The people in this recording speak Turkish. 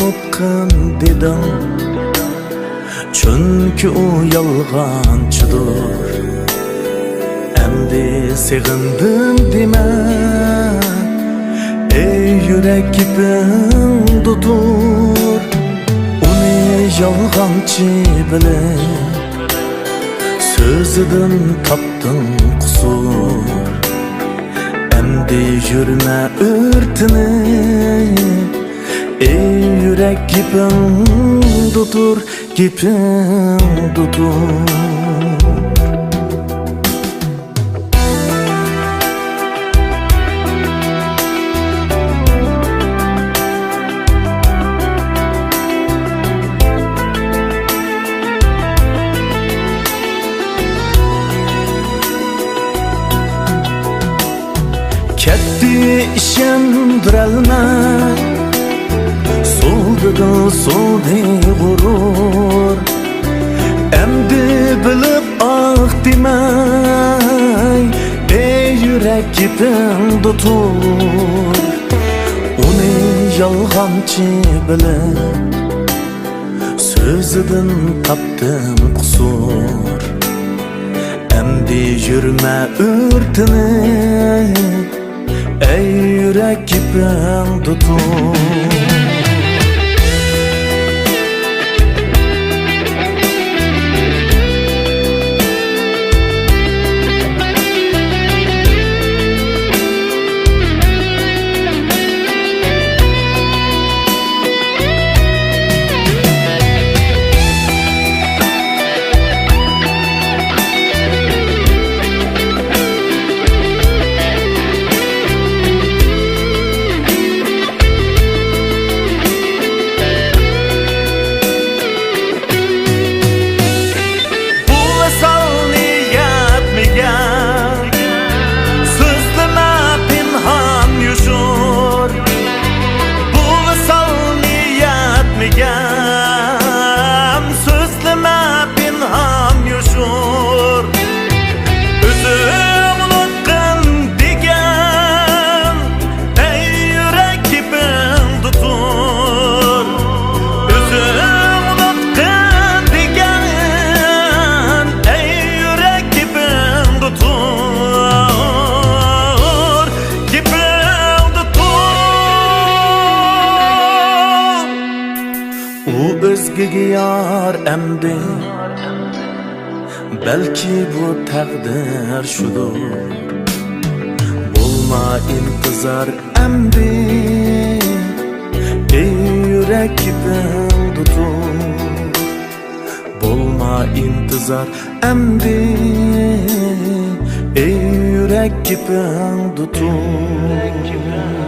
unutqin dedim, chunki u yolg'onchidir. Endi seg'indim dema, ey yurak giping tutur. Uni yolg'onchi bilib, so'zidan topdim qusur. Endi yurma o'rtinib, ey yurak giping tutur, giping tutur. Ketdi ishondirolmay, so'ldi so'ldi g'urur. Endi bilib demay, ey yurak giping tutur. Uni yolg'onchi bilib, so'zidan topdim qusur. Endi yurma o'rtinib, ey yurak giping tutur. U o'zgaga yor emdi, belki bu taqdir shudur. Bo'lma intizor emdi, ey yurak giping tutur. Bo'lma intizor emdi, ey yurak giping tutur.